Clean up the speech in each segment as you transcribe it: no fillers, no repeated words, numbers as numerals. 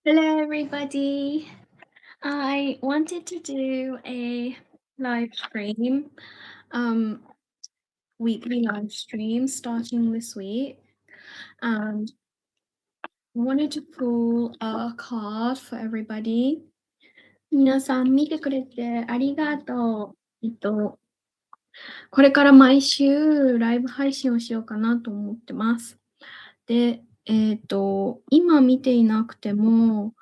Hello, everybody. I wanted to do a live stream, um, weekly live stream starting this week, and wanted to pull a card for everybody. 皆さん見てくれてありがとう。これから毎週ライブ配信をしようかなと思ってます。で、今見ていなくても、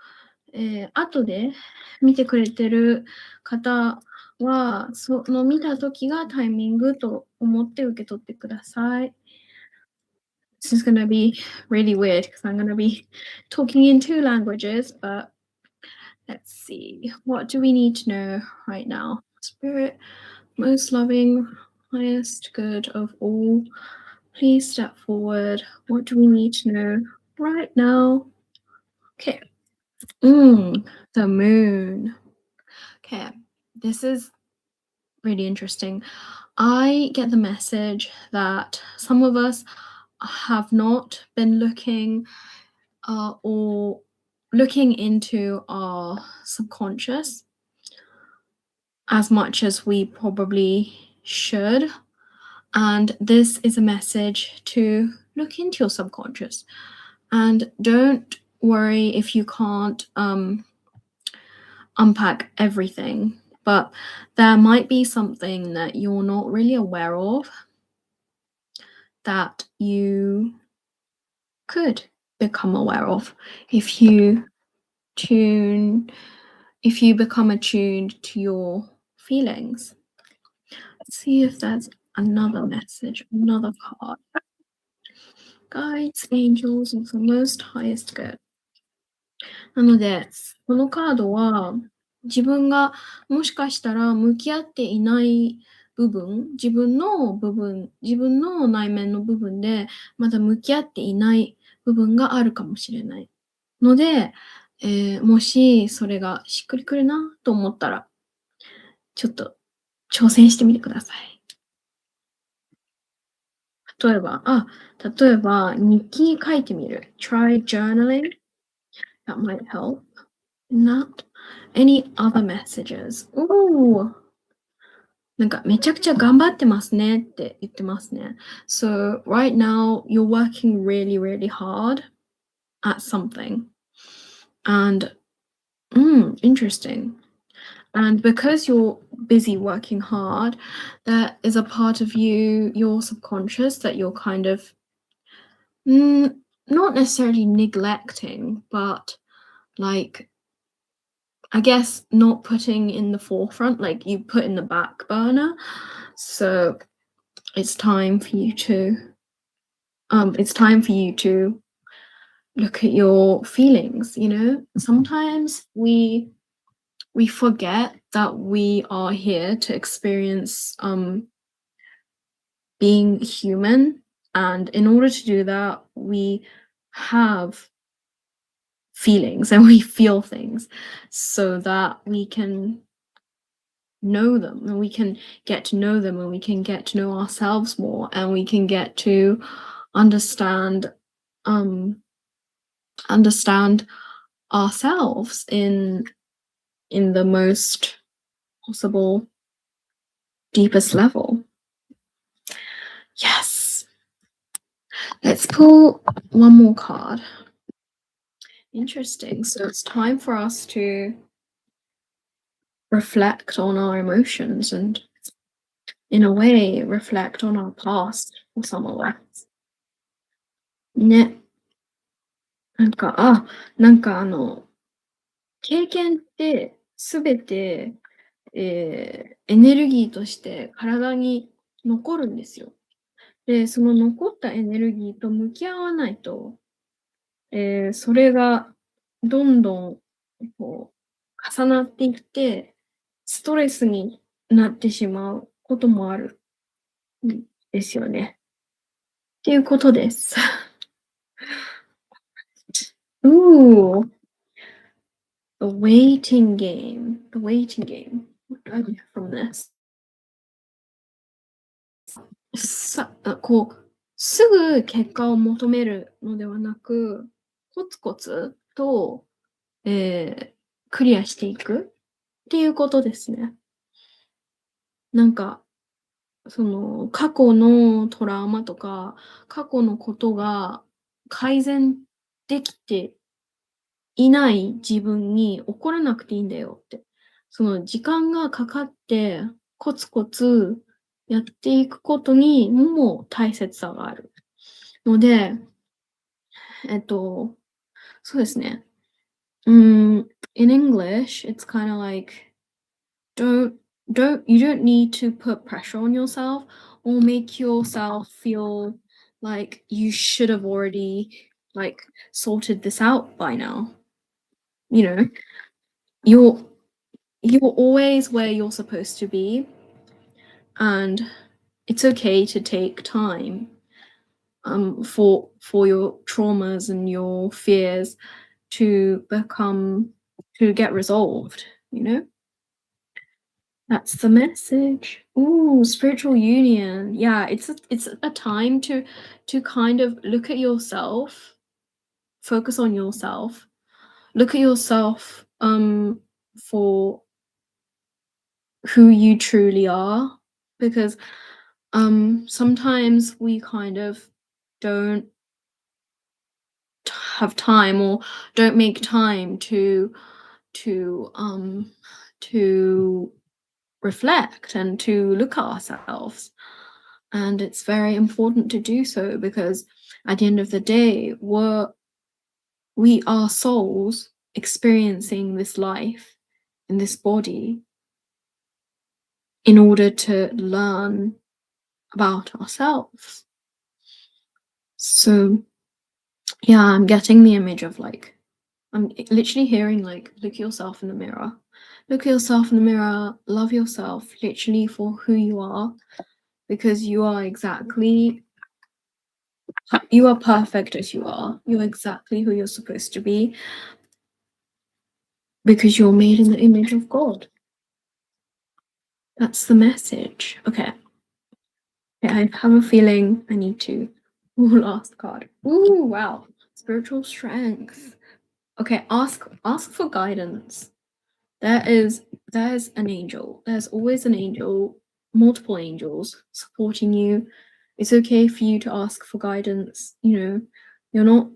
後で見てくれてる方は、その見た時がタイミングと思って受け取ってください。This is gonna be really weird because I'm gonna be talking in two languages, but let's see. What do we need to know right now? Spirit, most loving, highest good of all, please step forward. What do we need to know right now? Okay. The moon. Okay, this is really interesting. I get the message that some of us have not been looking or looking into our subconscious as much as we probably should. And this is a message to look into your subconscious. And don't worry if you can't unpack everything, but there might be something that you're not really aware of that you could become aware of if you become attuned to your feelings. Let's see if there's another message, another card. Guides, angels of the most highest good. なので、このカードは自分がもしかしたら向き合っていない部分、自分の内面の部分でまだ向き合っていない部分があるかもしれないので、もしそれがしっくりくるなと思ったら、ちょっと挑戦してみてください。例えば日記に書いてみる。Try journaling. That might help. Not any other messages. Ooh. なんかめちゃくちゃ頑張ってますねって言ってますね。So right now you're working really, really hard at something. And interesting. And because you're busy working hard, there is a part of you, your subconscious, that you're kind of not necessarily neglecting, but like I guess not putting in the forefront, like you put in the back burner. So it's time for you to look at your feelings, you know? Sometimes we forget that we are here to experience being human, and in order to do that, we have feelings and we feel things so that we can know them and we can get to know them and we can get to know ourselves more and we can get to understand ourselves in the most possible deepest level. Yes. Let's pull one more card. Interesting. So it's time for us to reflect on our emotions and in a way reflect on our past for some of us. ね。なんか経験ってすべて、エネルギーとして体に残るんですよ。で、その残ったエネルギーと向き合わないと、それがどんどんこう重なっていって、ストレスになってしまうこともあるんですよね。っていうことです。Ooh, the waiting game. The waiting game. What do I get from this? すぐ結果を求めるのではなく、コツコツとクリアしていくっていうことですね。なんか、その過去のトラウマとか、過去のことが改善できていない自分に怒らなくていいんだよって。その時間がかかって、コツコツやっていくことにも大切さがあるので、そうですね。in English, it's kind of like don't you don't need to put pressure on yourself or make yourself feel like you should have already like sorted this out by now. You know, you're you're always where you're supposed to be, and it's okay to take time for your traumas and your fears to get resolved, you know? That's the message. Ooh, spiritual union. Yeah, it's a time to kind of look at yourself, focus on yourself, look at yourself for who you truly are, because sometimes we kind of don't have time or don't make time to to reflect and to look at ourselves, and it's very important to do so, because at the end of the day we are souls experiencing this life in this body in order to learn about ourselves. So yeah, I'm getting the image of like, I'm literally hearing like, look at yourself in the mirror. Look at yourself in the mirror, love yourself literally for who you are, because you are perfect as you are. You're exactly who you're supposed to be, because you're made in the image of God. That's the message. Okay. I have a feeling I need to. Ooh, last card. Ooh, wow. Spiritual strength. Okay, ask for guidance. There is an angel. There's always an angel, multiple angels supporting you. It's okay for you to ask for guidance. You know, you're not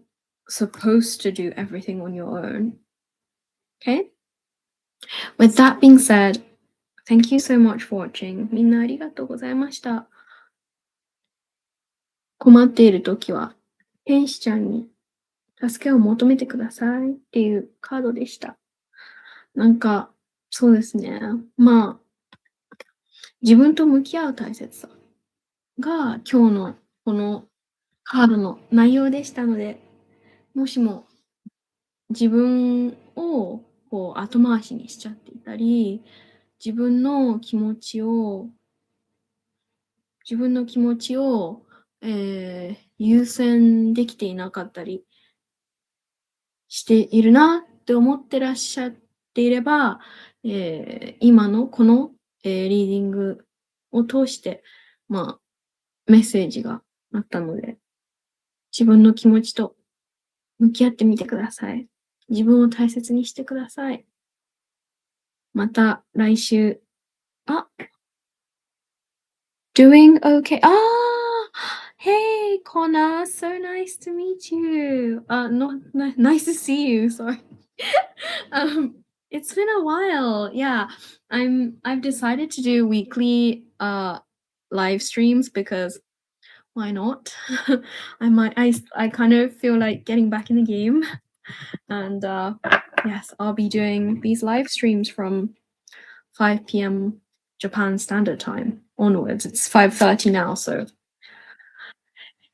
supposed to do everything on your own. Okay? With that being said, thank you so much for watching. みんなありがとうございました。困っているときは、天使ちゃんに助けを求めてくださいっていうカードでした。なんか、そうですね。まあ、自分と向き合う大切さが今日のこのカードの内容でしたので、もしも自分をこう後回しにしちゃっていたり、自分の気持ちを、優先できていなかったりしているなって思ってらっしゃっていれば、今のこの、リーディングを通して、まあ、メッセージがあったので、自分の気持ちと向き合ってみてください。自分を大切にしてください。また来週。Doing okay. Hey, Connor. So nice to meet you. Nice to see you. Sorry. It's been a while. Yeah, I've decided to do weekly live streams because why not? I kind of feel like getting back in the game, and yes, I'll be doing these live streams from 5 p.m. Japan Standard Time onwards. It's 5:30 now, so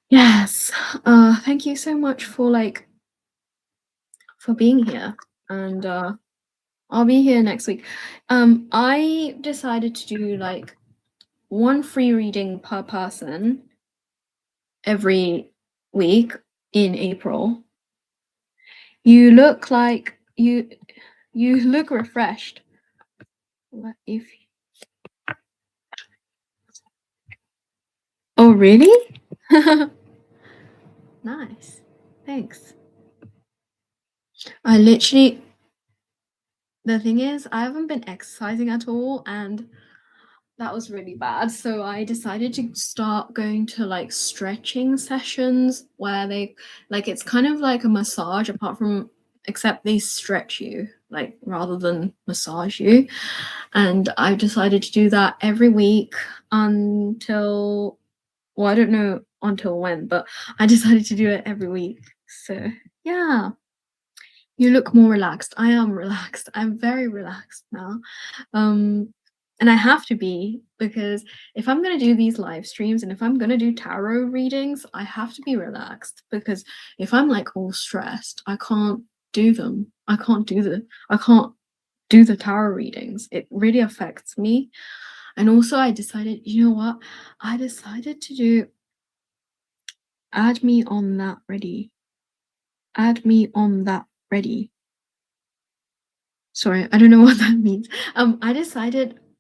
yes. Thank you so much for being here, and I'll be here next week. I decided to do like one free reading per person every week in April. You look like you look refreshed. What if? Oh, really? Nice. Thanks. I literally the thing is, I haven't been exercising at all, and that was really bad. So I decided to start going to like stretching sessions where they like it's kind of like a massage except they stretch you like rather than massage you. And I've decided to do that every week until, well, I don't know until when, but I decided to do it every week. So yeah, you look more relaxed. I am relaxed. I'm very relaxed now. And I have to be, because if I'm going to do these live streams and if I'm going to do tarot readings, I have to be relaxed, because if I'm like all stressed, I can't do them. I can't do the tarot readings. It really affects me. And also I decided, you know what? I decided to do add me on that ready. Add me on that ready. Sorry, I don't know what that means.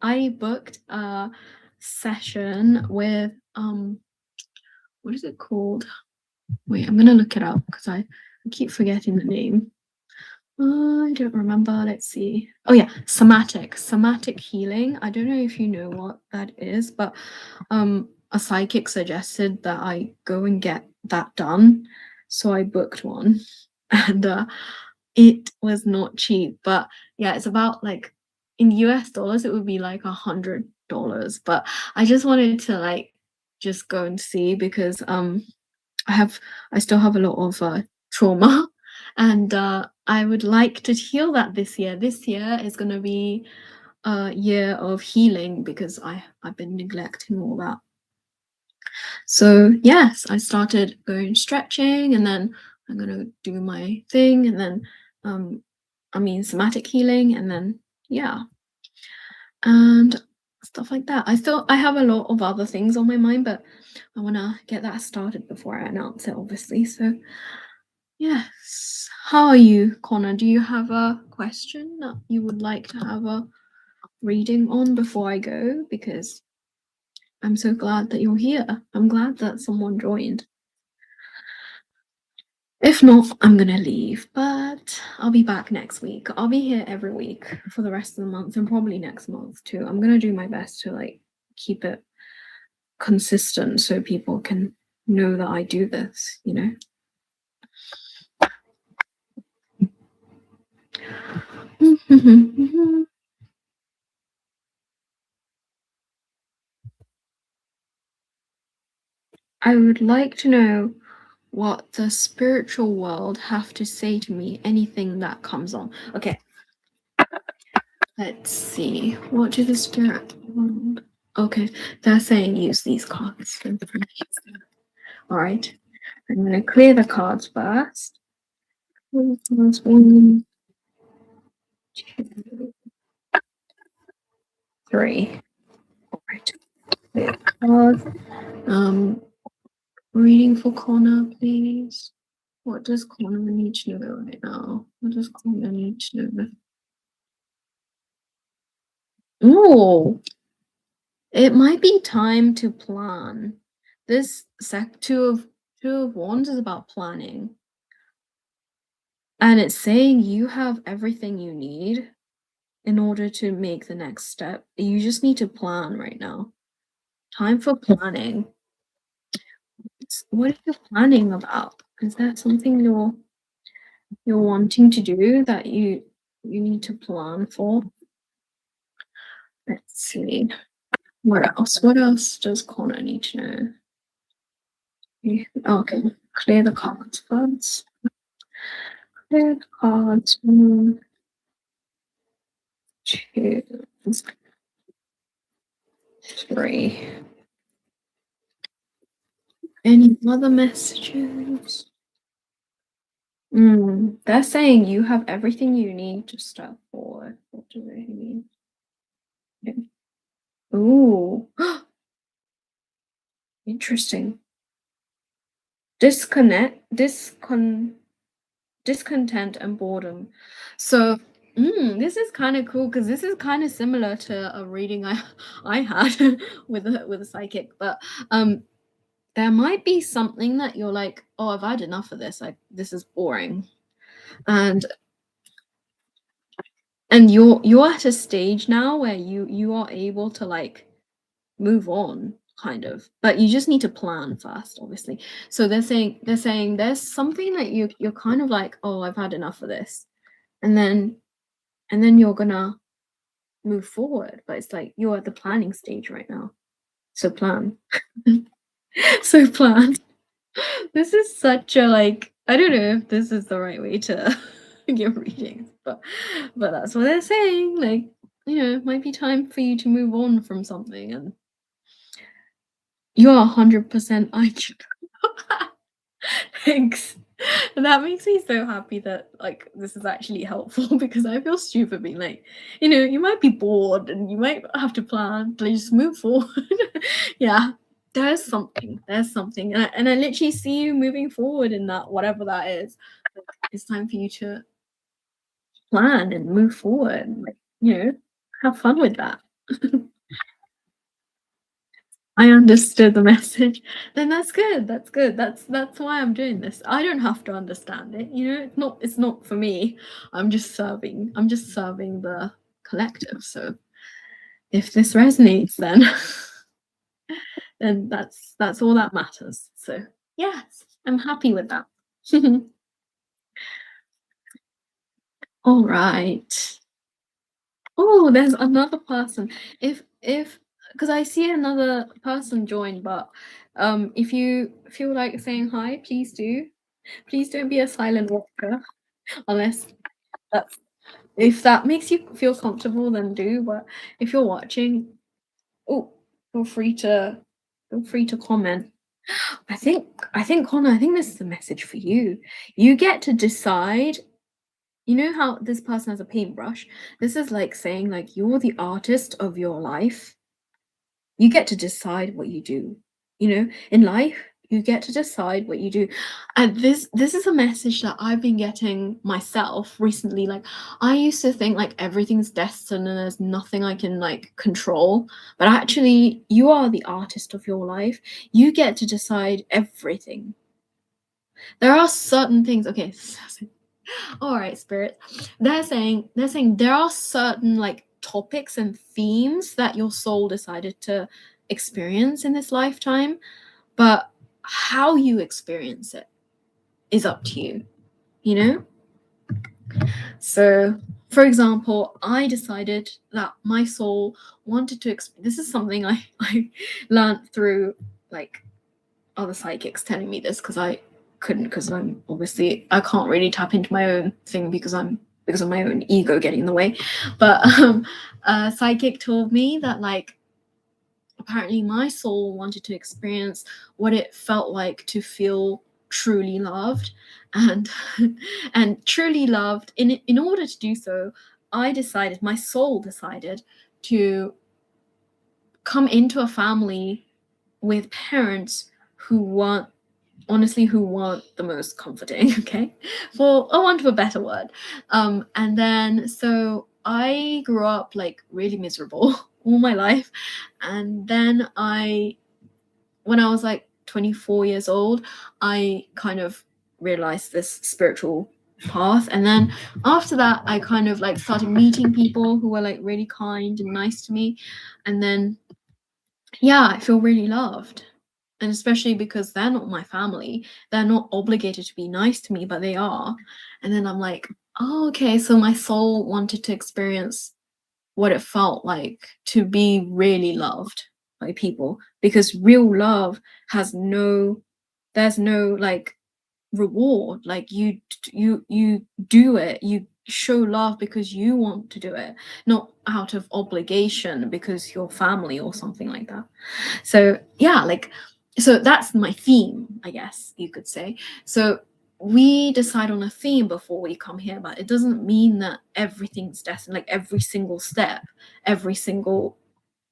I booked a session with what is it called? Wait, I'm gonna look it up because I keep forgetting the name. I don't remember. Let's see. Oh yeah, somatic healing. I don't know if you know what that is, but a psychic suggested that I go and get that done, so I booked one, and it was not cheap. But yeah, it's about like in US dollars, it would be like $100. But I just wanted to like just go and see, because I still have a lot of trauma, and I would like to heal that this year. This year is going to be a year of healing, because I've been neglecting all that. So yes, I started going stretching, and then I'm going to do my thing, and then somatic healing, and then yeah, and stuff like that. I have a lot of other things on my mind, but I want to get that started before I announce it, obviously. So yes. How are you, Connor? Do you have a question that you would like to have a reading on before I go? Because I'm so glad that you're here. I'm glad that someone joined. If not, I'm gonna leave, but I'll be back next week. I'll be here every week for the rest of the month, and probably next month too. I'm gonna do my best to like keep it consistent so people can know that I do this, you know. I would like to know what the spiritual world have to say to me, anything that comes on. Okay. Let's see. What do the spirit world? Okay, they're saying use these cards. All right. I'm going to clear the cards first. 1, 2, 3. All right. Clear the cards. Reading for Connor, please. What does Connor need to know right now? What does Connor need to know? Oh, it might be time to plan. This two of wands is about planning. And it's saying you have everything you need in order to make the next step. You just need to plan right now. Time for planning. What are you planning about? Is that something you're wanting to do that you need to plan for? Let's see. What else? What else does Connor need to know? Okay, clear the cards first. Clear the cards. 1, 2, 3. Any other messages? They're saying you have everything you need to step forward. What do they mean? Okay. Ooh. Interesting. Discontent and boredom. So this is kind of cool, because this is kind of similar to a reading I had with a psychic, but there might be something that you're like, oh, I've had enough of this. Like, this is boring. And and you're at a stage now where you are able to like move on kind of, but you just need to plan first, obviously. So they're saying there's something that you're kind of like, oh, I've had enough of this, and then you're gonna move forward, but it's like you're at the planning stage right now, so plan. So plan. This is such a like, I don't know if this is the right way to give readings, but that's what they're saying. Like, it might be time for you to move on from something, and you are 100% IQ. Thanks. And that makes me so happy that like this is actually helpful because I feel stupid being like, you might be bored and you might have to plan, but just move forward. Yeah, there's something, and I literally see you moving forward in that, whatever that is. Like, it's time for you to plan and move forward, and, like, have fun with that. I understood the message. Then that's good. That's good. That's why I'm doing this. I don't have to understand it. It's not for me. I'm just serving. I'm just serving the collective. So if this resonates, then then that's all that matters. So yes, I'm happy with that. All right. Oh, there's another person. If because I see another person join, but if you feel like saying hi, please do. Please don't be a silent watcher unless that's if that makes you feel comfortable, then do. But if you're watching, oh, feel free to comment. I think Connor, I think this is a message for you. You get to decide. You know how this person has a paintbrush? This is like saying like you're the artist of your life. You get to decide what you do. In life, you get to decide what you do. And this is a message that I've been getting myself recently. Like, I used to think like everything's destined and there's nothing I can like control. But actually, you are the artist of your life. You get to decide everything. There are certain things. Okay, all right, spirit. They're saying there are certain like topics and themes that your soul decided to experience in this lifetime, but how you experience it is up to you, you know? So, for example, I decided that my soul wanted to this is something I learned through like other psychics telling me this, because I couldn't, because I'm obviously I can't really tap into my own thing because of my own ego getting in the way. But a psychic told me that like apparently my soul wanted to experience what it felt like to feel truly loved, and and truly loved. In order to do so, my soul decided to come into a family with parents who weren't the most comforting, okay, for a want of a better word. And then so I grew up like really miserable all my life, and then when I was like 24 years old, I kind of realized this spiritual path, and then after that I kind of like started meeting people who were like really kind and nice to me, and then I feel really loved. And especially because they're not my family, they're not obligated to be nice to me, but they are. And then I'm like, oh, okay, so my soul wanted to experience what it felt like to be really loved by people, because real love there's no like reward. Like you do it, you show love because you want to do it, not out of obligation because you're family or something like that. So so that's my theme, I guess you could say. So we decide on a theme before we come here, but it doesn't mean that everything's destined, like every single step, every single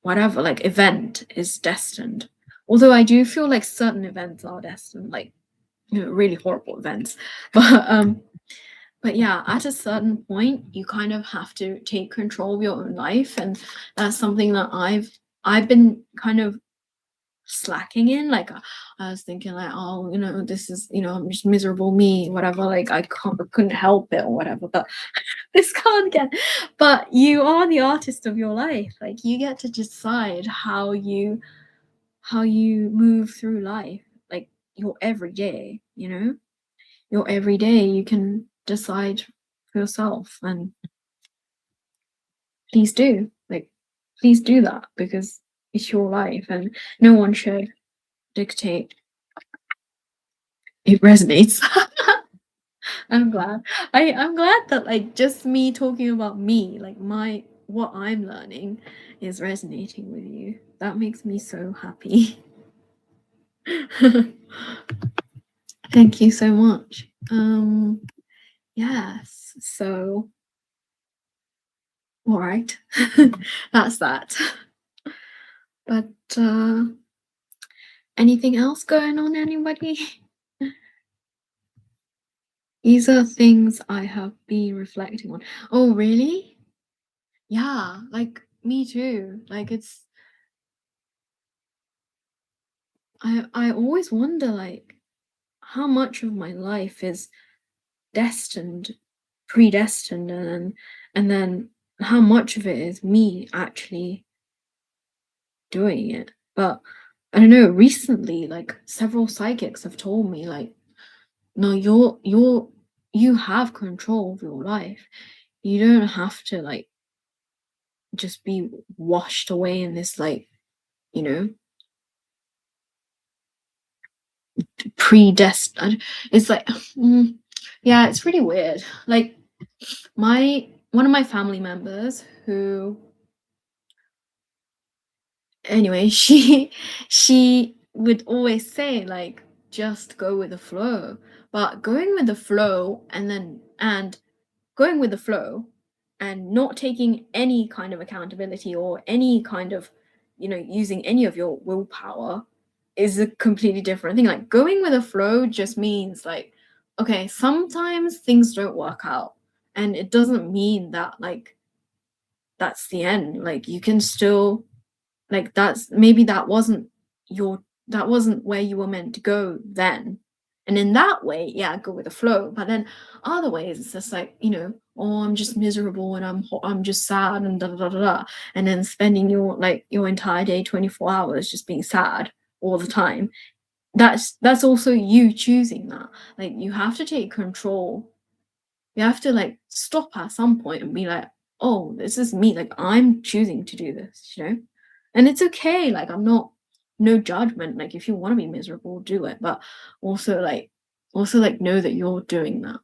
whatever like event is destined. Although I do feel like certain events are destined, like really horrible events. But yeah, at a certain point, you kind of have to take control of your own life, and that's something that I've been kind of slacking in. Like I was thinking like, oh, this is, I'm just miserable me, whatever. Like I couldn't help it or whatever. But this card again. But you are the artist of your life. Like, you get to decide how you move through life, like your everyday, you know? Your everyday, you can decide for yourself, and please do. Like, please do that, because it's your life and no one should dictate. It resonates. I'm glad. I'm glad that, like, just me talking about me, like what I'm learning is resonating with you. That makes me so happy. Thank you so much. Yes, so all right. That's that. But anything else going on, anybody? These are things I have been reflecting on. Oh, really? Yeah, like me too. Like, it's I always wonder, like, how much of my life is predestined, and then how much of it is me actually doing it. But I don't know, recently, like, several psychics have told me, like, no, you have control of your life. You don't have to, like, just be washed away in this, like, you know, predestined. It's like, yeah, it's really weird. Like, one of my family members who, anyway, she would always say, like, just go with the flow. But going with the flow and going with the flow and not taking any kind of accountability or any kind of, using any of your willpower is a completely different thing. Like, going with the flow just means, like, okay, sometimes things don't work out, and it doesn't mean that, like, that's the end. Like, you can still, like, that wasn't where you were meant to go then. And in that way, yeah, go with the flow. But then other ways, it's just like, oh, I'm just miserable and I'm just sad and da da da da. And then spending your entire day, 24 hours, just being sad all the time. That's also you choosing that. Like, you have to take control. You have to, like, stop at some point and be like, oh, this is me. Like, I'm choosing to do this, And it's okay. Like, no judgment. Like, if you want to be miserable, do it. But also know that you're doing that.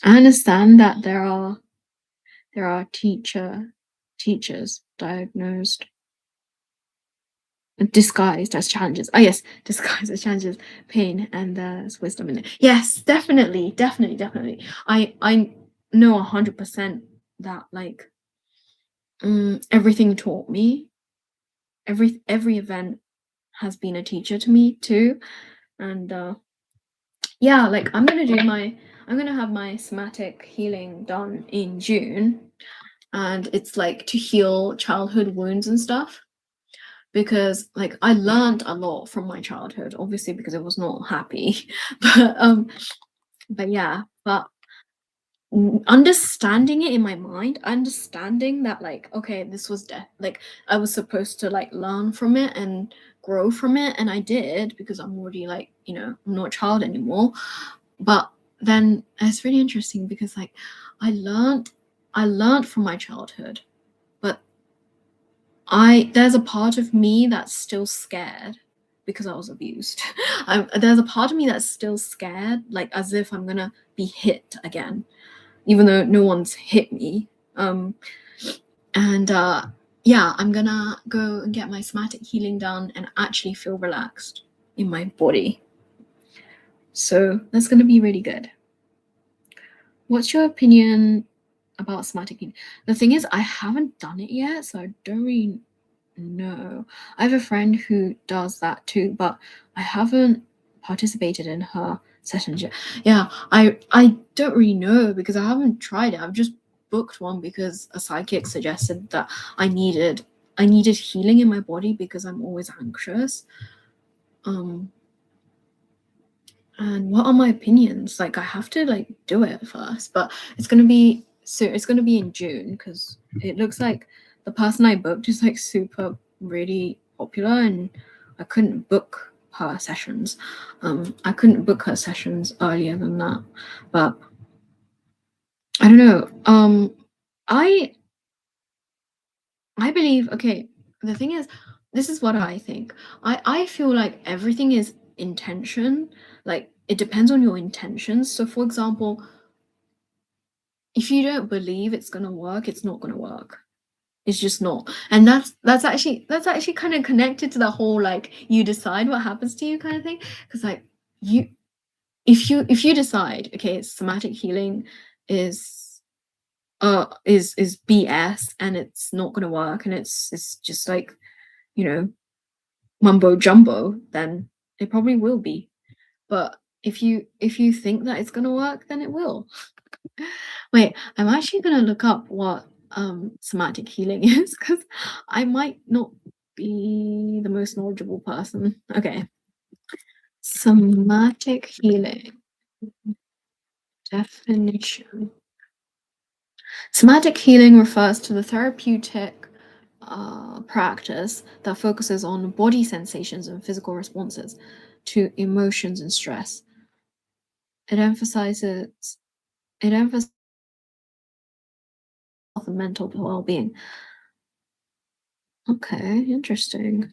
I understand that there are teachers diagnosed disguised as challenges. Oh yes, disguised as challenges, pain, and there's wisdom in it. Yes, definitely. I know 100% that, like, everything taught me. Every event has been a teacher to me too, and yeah, like, I'm gonna have my somatic healing done in June, and it's like to heal childhood wounds and stuff. Because, like, I learned a lot from my childhood, obviously, because I was not happy. But yeah, but understanding it in my mind, understanding that, like, okay, this was death. Like, I was supposed to, like, learn from it and grow from it, and I did, because I'm already, like, I'm not a child anymore. But then it's really interesting because, like, I learned from my childhood, but there's a part of me that's still scared because I was abused. There's a part of me that's still scared, like, as if I'm gonna be hit again, even though no one's hit me. Yeah, I'm gonna go and get my somatic healing done and actually feel relaxed in my body. So that's gonna be really good. What's your opinion about somatic healing? The thing is, I haven't done it yet, so I don't really know. I have a friend who does that too, but I haven't participated in her sessions yet. Yeah, I don't really know because I haven't tried it. I've just booked one because a psychic suggested that I needed healing in my body because I'm always anxious. And what are my opinions? Like, I have to like do it first, but it's gonna be in June, because it looks like the person I booked is like super really popular, and I couldn't book her sessions. I couldn't book her sessions earlier than that, but I don't know. I believe, okay, the thing is, this is what I think. I feel like everything is intention. Like, it depends on your intentions. So for example, if you don't believe it's gonna work, it's not gonna work. It's just not. And that's actually kind of connected to the whole like you decide what happens to you kind of thing. Because like if you decide, okay, somatic healing is BS and it's not gonna work, and it's just like, you know, mumbo jumbo, then it probably will be. But if you think that it's gonna work, then it will. Wait, I'm actually gonna look up what somatic healing is, because I might not be the most knowledgeable person. Okay. Somatic healing definition. Somatic healing refers to the therapeutic practice that focuses on body sensations and physical responses to emotions and stress. It emphasizes health and mental well-being. Okay, interesting.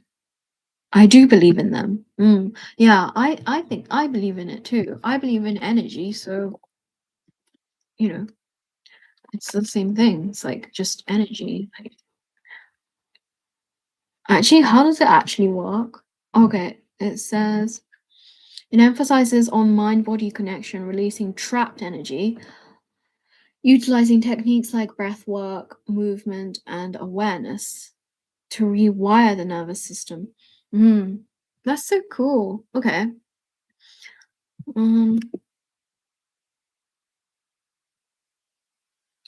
I do believe in them. Yeah, I think I believe in it too. I believe in energy, so you know, it's the same thing. It's like just energy. Like, actually, how does it actually work? Okay, it says it emphasizes on mind-body connection, releasing trapped energy, utilizing techniques like breath work, movement, and awareness to rewire the nervous system. That's so cool. Okay.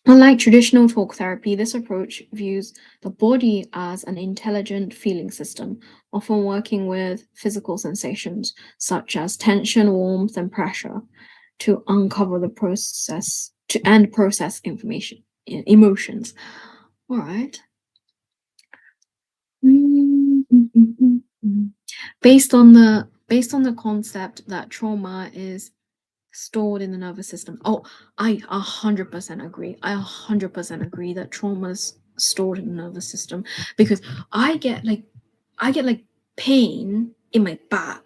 Unlike traditional talk therapy, this approach views the body as an intelligent feeling system, often working with physical sensations such as tension, warmth, and pressure to uncover the process and process emotions. All right. Based on the concept that trauma is stored in the nervous system. Oh, I 100% agree. I 100% agree that trauma's stored in the nervous system, because I get like pain in my back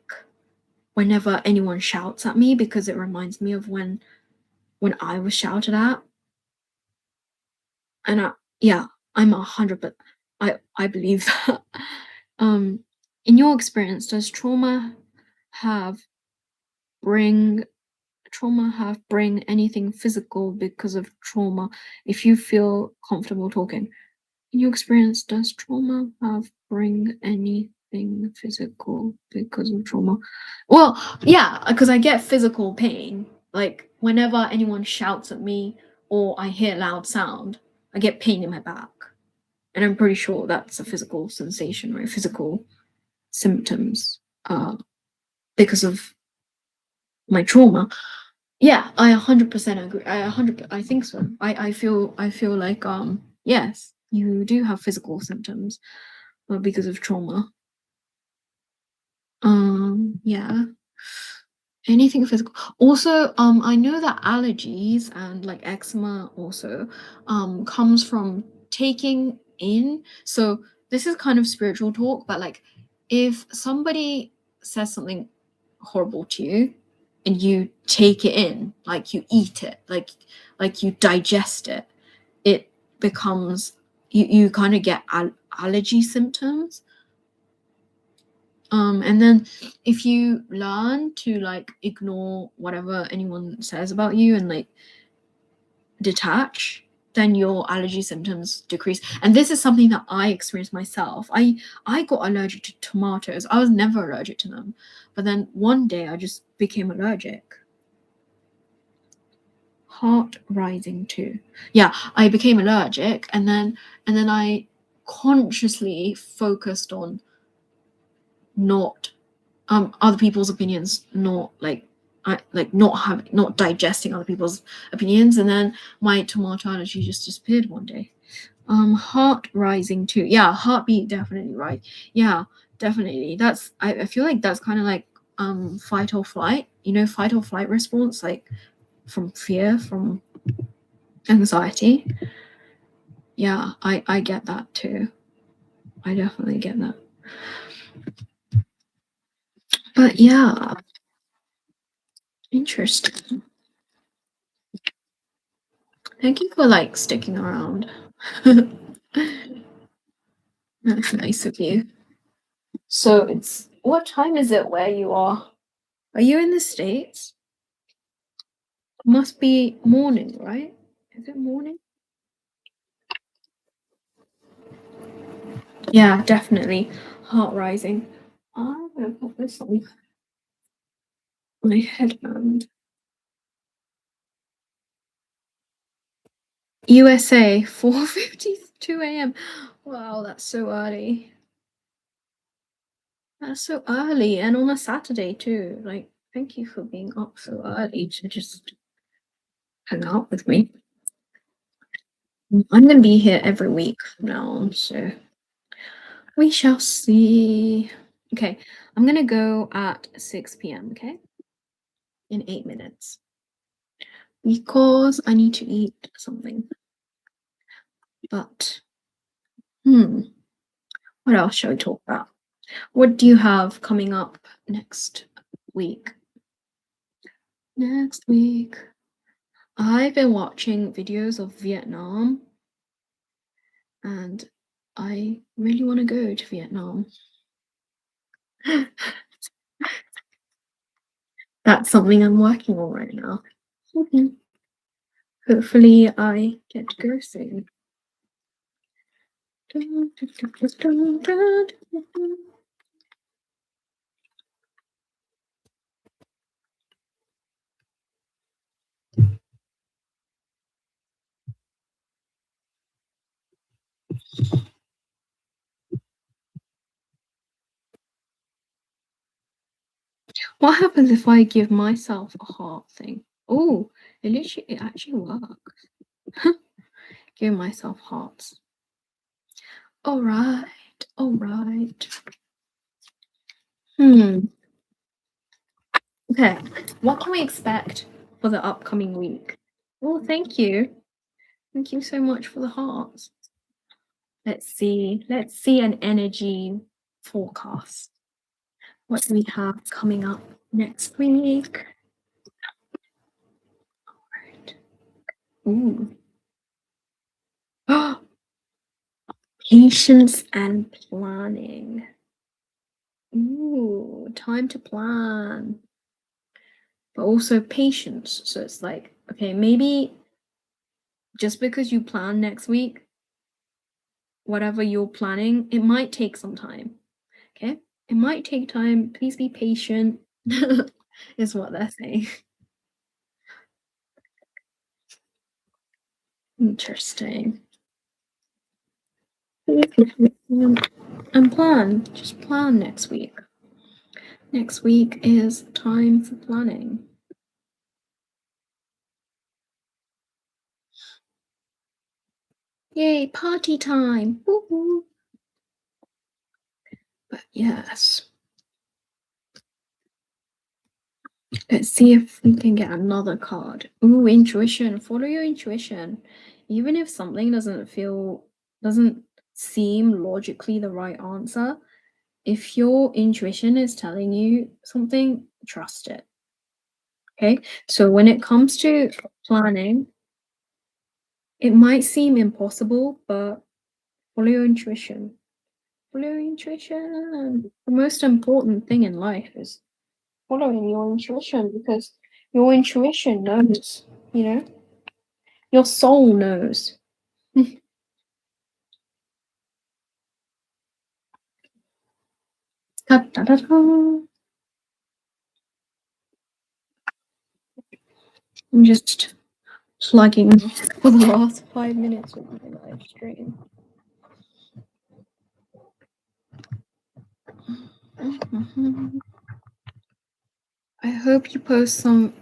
whenever anyone shouts at me, because it reminds me of when I was shouted at. And I'm 100%. I believe that. In your experience, does trauma bring anything physical because of trauma? If you feel comfortable talking, in your experience, does trauma bring anything physical because of trauma? Well, yeah, because I get physical pain. Like whenever anyone shouts at me or I hear loud sound, I get pain in my back. And I'm pretty sure that's a physical sensation, right? Physical symptoms because of my trauma. Yeah, I 100% agree. I think so. I feel like yes, you do have physical symptoms because of trauma. Yeah. Anything physical. Also, I know that allergies and like eczema also comes from taking in. So this is kind of spiritual talk, but like if somebody says something horrible to you and you take it in, like you eat it, like you digest it, it becomes you kind of get allergy symptoms. And then if you learn to like ignore whatever anyone says about you and like detach, then your allergy symptoms decrease. And this is something that I experienced myself. I got allergic to tomatoes. I was never allergic to them, but then one day I just became allergic. Heart rising too. Yeah, I became allergic, and then I consciously focused on not other people's opinions, not like not digesting other people's opinions, and then my tomato allergy just disappeared one day. Heart rising too. Yeah, heartbeat definitely right. Yeah, definitely. That's I feel like that's kind of like fight or flight, fight or flight response, like from fear, from anxiety. Yeah, I get that too. I definitely get that. But yeah, interesting. Thank you for like sticking around. That's nice of you. So what time is it where you are? Are you in the States? Must be morning, right? Is it morning? Yeah, definitely. Heart rising. I'm gonna put this on my headband. USA, 4:52 a.m. Wow, that's so early. That's so early, and on a Saturday too. Like, thank you for being up so early to just hang out with me. I'm gonna be here every week from now on, so we shall see. Okay, I'm gonna go at 6 p.m. Okay, in 8 minutes, because I need to eat something. But what else shall we talk about? What do you have coming up next week? Next week, I've been watching videos of Vietnam, and I really want to go to Vietnam. That's something I'm working on right now. Hopefully I get to go soon. What happens if I give myself a heart thing? Oh, it actually works. Give myself hearts. All right. Okay, what can we expect for the upcoming week? Oh, thank you. Thank you so much for the hearts. Let's see an energy forecast. What do we have coming up next week? All right. Ooh. Patience and planning. Ooh, time to plan. But also patience. So it's like, okay, maybe just because you plan next week, whatever you're planning, it might take some time. Okay? It might take time. Please be patient, is what they're saying. Interesting. And plan. Just plan next week. Next week is time for planning. Yay, party time. Woo-hoo. But yes. Let's see if we can get another card. Ooh, intuition. Follow your intuition. Even if something doesn't seem logically the right answer, if your intuition is telling you something, trust it. Okay? So when it comes to planning, it might seem impossible, but follow your intuition. Follow your intuition. The most important thing in life is following your intuition, because your intuition knows, your soul knows. I'm just plugging for the last 5 minutes of my live stream. I hope you post some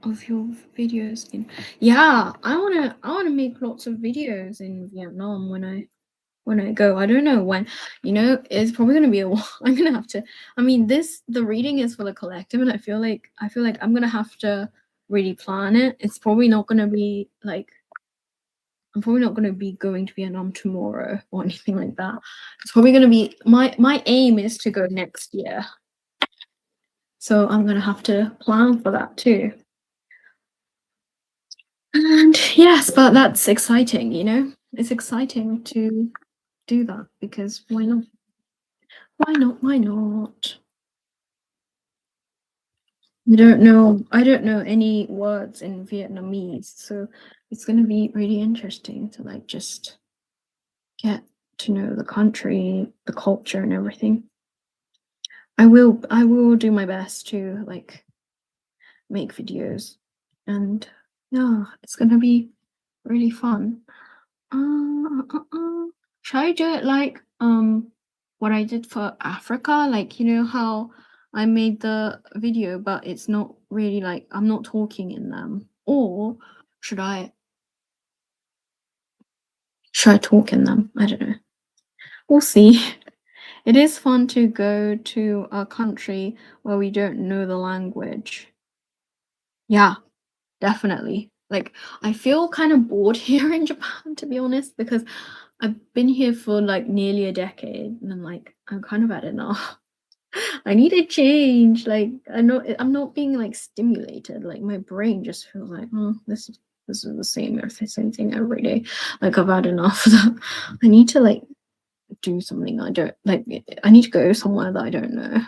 of your videos in. Yeah, I wanna make lots of videos in Vietnam when I go. I don't know when. It's probably gonna be a while. I'm gonna have to. I mean, the reading is for the collective, and I feel like I'm gonna have to really plan it. It's probably not gonna be like I'm probably not gonna be going to Vietnam tomorrow or anything like that. It's probably gonna be my aim is to go next year. So I'm gonna have to plan for that too. And yes, but that's exciting, It's exciting to do that because why not? Why not? Why not? I don't know any words in Vietnamese, so it's gonna be really interesting to like just get to know the country, the culture and everything. I will do my best to like make videos and yeah, it's gonna be really fun. Should I do it like what I did for Africa? Like how I made the video, but it's not really like I'm not talking in them. Or should I talk in them? I don't know. We'll see. It is fun to go to a country where we don't know the language. Yeah, definitely. Like I feel kind of bored here in Japan, to be honest, because I've been here for like nearly a decade and I'm kind of had enough. I need a change. Like I'm not being like stimulated. Like my brain just feels like, this is the same thing every day. Like I've had enough of that. I need to like do something I don't like. I need to go somewhere that I don't know.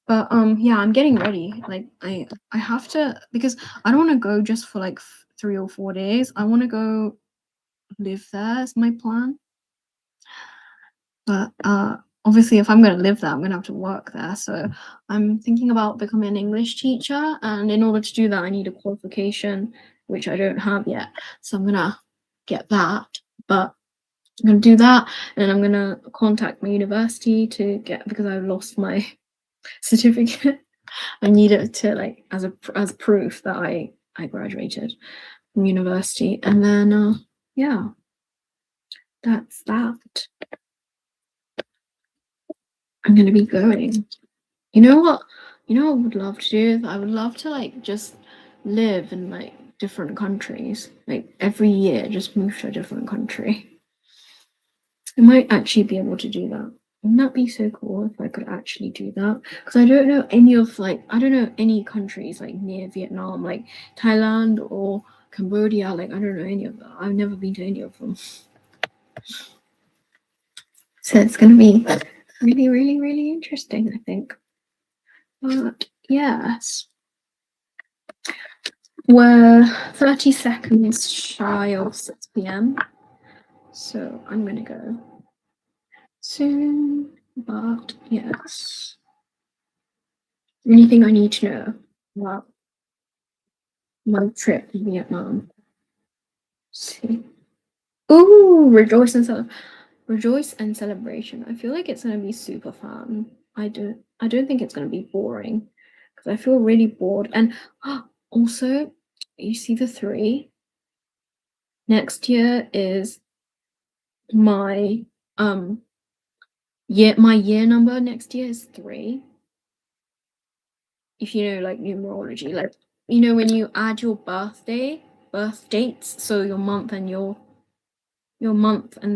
But yeah, I'm getting ready. Like I have to, because I don't want to go just for like 3 or 4 days. I want to go live there is my plan. But obviously if I'm going to live there, I'm going to have to work there. So I'm thinking about becoming an English teacher, and in order to do that I need a qualification, which I don't have yet. So I'm going to get that. But I'm going to do that, and I'm going to contact my university to get, because I lost my certificate. I need it to like as proof that I graduated from university. And then yeah, that's that. I'm gonna be going. You know what I would love to do? I would love to like just live in like different countries. Like every year just move to a different country. I might actually be able to do that. Wouldn't that be so cool if I could actually do that? Because I don't know any countries like near Vietnam, like Thailand or Cambodia. Like I don't know any of that. I've never been to any of them. So it's gonna be really, really, really interesting, I think. But yes. We're 30 seconds shy of 6 p.m. So I'm gonna go soon. But yes. Anything I need to know about my trip to Vietnam? Let's see. Ooh, rejoice and celebration. I feel like it's gonna be super fun. I don't think it's gonna be boring, because I feel really bored. And also, you see the 3? Next year is my year number next year is 3. If you know like numerology, like when you add your birth dates, so your month and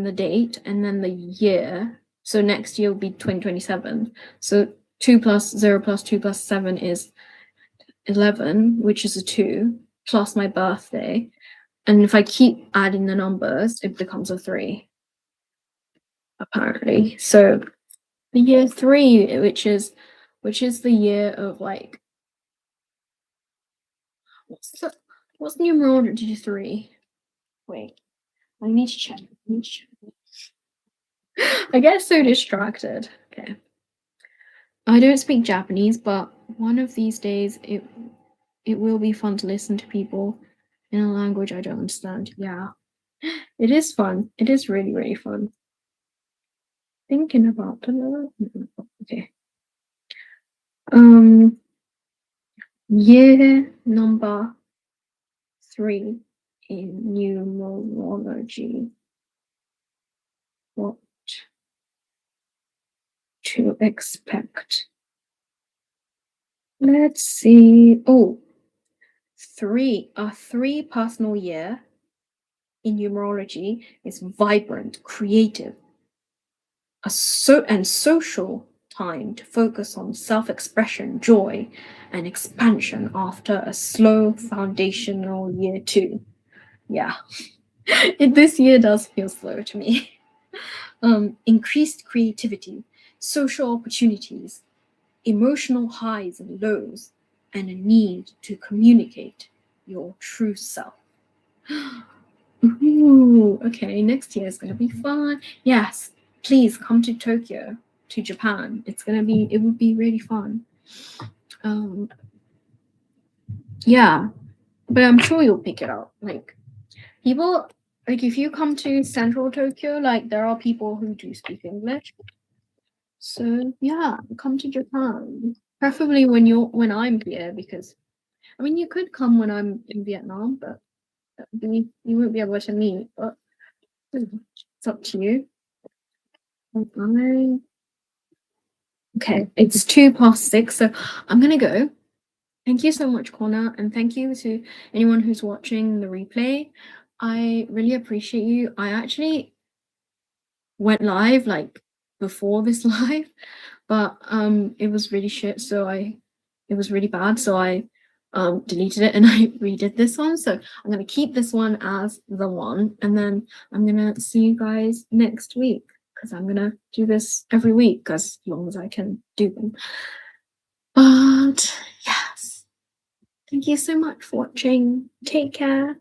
the date, and then the year. So next year will be 2027. So 2 plus 0 plus 2 plus 7 is 11, which is a 2, plus my birthday. And if I keep adding the numbers, it becomes a 3, apparently. So the year 3, which is the year of like, what's numerology 3? Wait, I need to check. I get so distracted. Okay. I don't speak Japanese, but one of these days it will be fun to listen to people in a language I don't understand. Yeah. It is fun. It is really, really fun. Thinking about it. Okay. Year number 3 in numerology. What to expect? Let's see. Oh, 3 personal year in numerology is vibrant, creative, and social time to focus on self-expression, joy, and expansion after a slow foundational year 2. Yeah, this year does feel slow to me. Increased creativity, social opportunities, emotional highs and lows, and a need to communicate your true self. Ooh, okay, next year is going to be fun. Yes, please come to Tokyo, to Japan. It would be really fun. Yeah, but I'm sure you'll pick it up. Like, people, like, if you come to central Tokyo, like, there are people who do speak English. So yeah, come to Japan. Preferably when I'm here, because I mean you could come when I'm in Vietnam, but you won't be able to meet. But it's up to you. Okay, it's 6:02, so I'm gonna go. Thank you so much, Connor, and thank you to anyone who's watching the replay. I really appreciate you. I actually went live like before this live, but it was really shit, so it was really bad, so I deleted it and I redid this one. So I'm gonna keep this one as the one, and then I'm gonna see you guys next week, because I'm gonna do this every week as long as I can do them. But yes, thank you so much for watching. Take care.